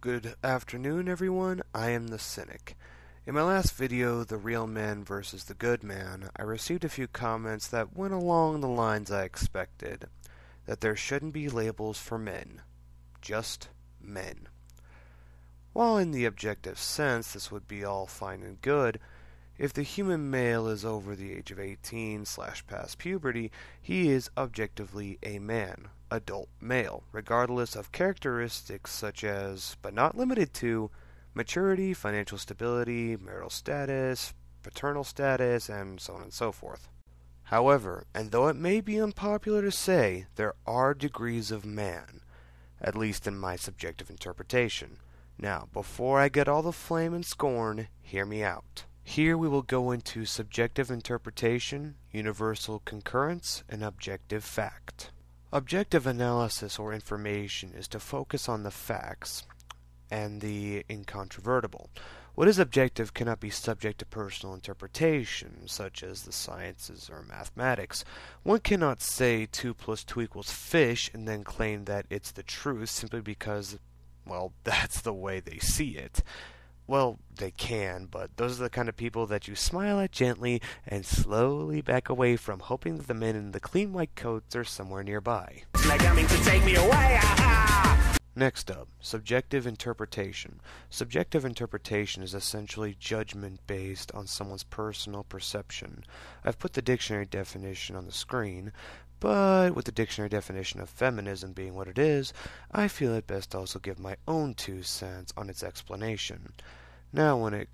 Good afternoon, everyone. I am the Cynic. In my last video, The Real Man versus the Good Man, I received a few comments that went along the lines I expected, that there shouldn't be labels for men, just men. While in the objective sense this would be all fine and good, if the human male is over the age of 18/past puberty, he is objectively a man, adult male, regardless of characteristics such as, but not limited to, maturity, financial stability, marital status, paternal status, and so on and so forth. However, and though it may be unpopular to say, there are degrees of man, at least in my subjective interpretation. Now, before I get all the flame and scorn, hear me out. Here we will go into subjective interpretation, universal concurrence, and objective fact. Objective analysis or information is to focus on the facts and the incontrovertible. What is objective cannot be subject to personal interpretation, such as the sciences or mathematics. One cannot say 2 + 2 = fish and then claim that it's the truth simply because, well, that's the way they see it. Well, they can, but those are the kind of people that you smile at gently and slowly back away from, hoping that the men in the clean white coats are somewhere nearby. They're coming to take me away! Aha! Next up, subjective interpretation. Subjective interpretation is essentially judgment based on someone's personal perception. I've put the dictionary definition on the screen, but with the dictionary definition of feminism being what it is, I feel it best to also give my own 2 cents on its explanation. Now, when it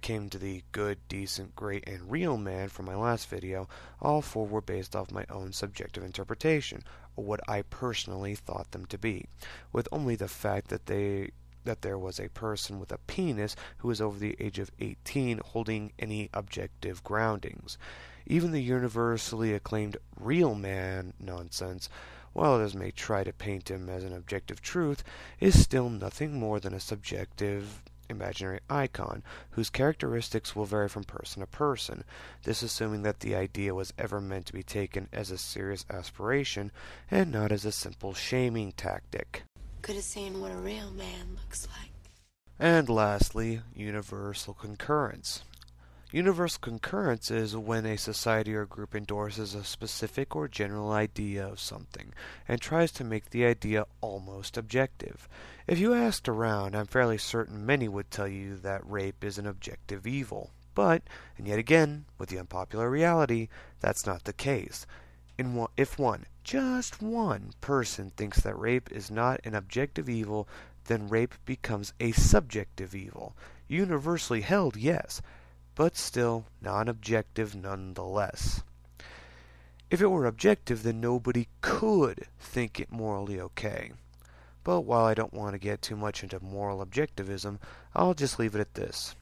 came to the good, decent, great, and real man from my last video, all 4 were based off my own subjective interpretation, or what I personally thought them to be, with only the fact that there was a person with a penis who was over the age of 18 holding any objective groundings. Even the universally acclaimed real man nonsense, while others may try to paint him as an objective truth, is still nothing more than a subjective imaginary icon whose characteristics will vary from person to person, this assuming that the idea was ever meant to be taken as a serious aspiration and not as a simple shaming tactic. Could have seen what a real man looks like. And lastly, universal concurrence. Universal concurrence is when a society or group endorses a specific or general idea of something and tries to make the idea almost objective. If you asked around, I'm fairly certain many would tell you that rape is an objective evil. But, and yet again, with the unpopular reality, that's not the case. If just one person thinks that rape is not an objective evil, then rape becomes a subjective evil. Universally held, yes, but still non-objective nonetheless. If it were objective, then nobody could think it morally okay. But while I don't want to get too much into moral objectivism, I'll just leave it at this.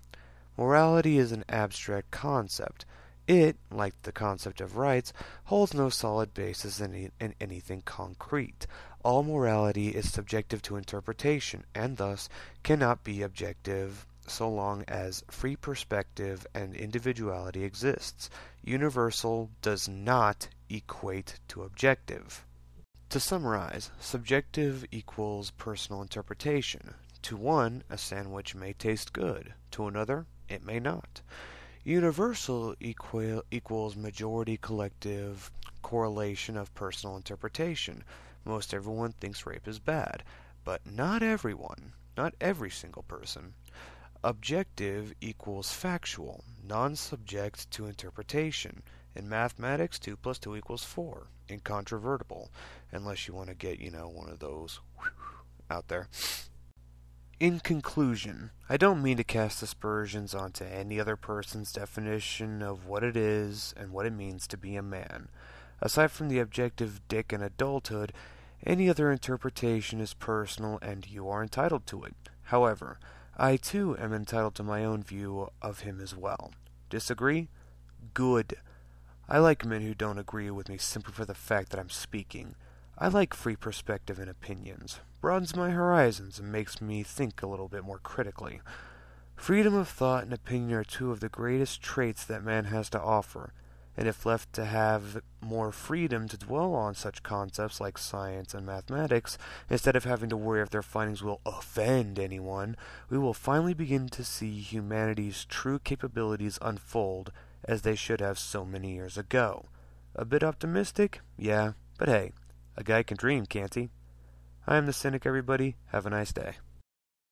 Morality is an abstract concept. It, like the concept of rights, holds no solid basis in anything concrete. All morality is subjective to interpretation, and thus cannot be objective so long as free perspective and individuality exists. Universal does not equate to objective. To summarize, subjective equals personal interpretation. To one, a sandwich may taste good. To another, it may not. Universal equals majority collective correlation of personal interpretation. Most everyone thinks rape is bad, but not everyone, not every single person. Objective equals factual, non-subject to interpretation. In mathematics, 2 + 2 = 4, incontrovertible, unless you want to get, one of those out there. In conclusion, I don't mean to cast aspersions onto any other person's definition of what it is and what it means to be a man. Aside from the objective dick and adulthood, any other interpretation is personal and you are entitled to it. However, I too am entitled to my own view of him as well. Disagree? Good. I like men who don't agree with me simply for the fact that I'm speaking. I like free perspective and opinions. Broadens my horizons and makes me think a little bit more critically. Freedom of thought and opinion are 2 of the greatest traits that man has to offer. And if left to have more freedom to dwell on such concepts like science and mathematics, instead of having to worry if their findings will offend anyone, we will finally begin to see humanity's true capabilities unfold as they should have so many years ago. A bit optimistic? Yeah, but hey, a guy can dream, can't he? I am the Cynic, everybody. Have a nice day.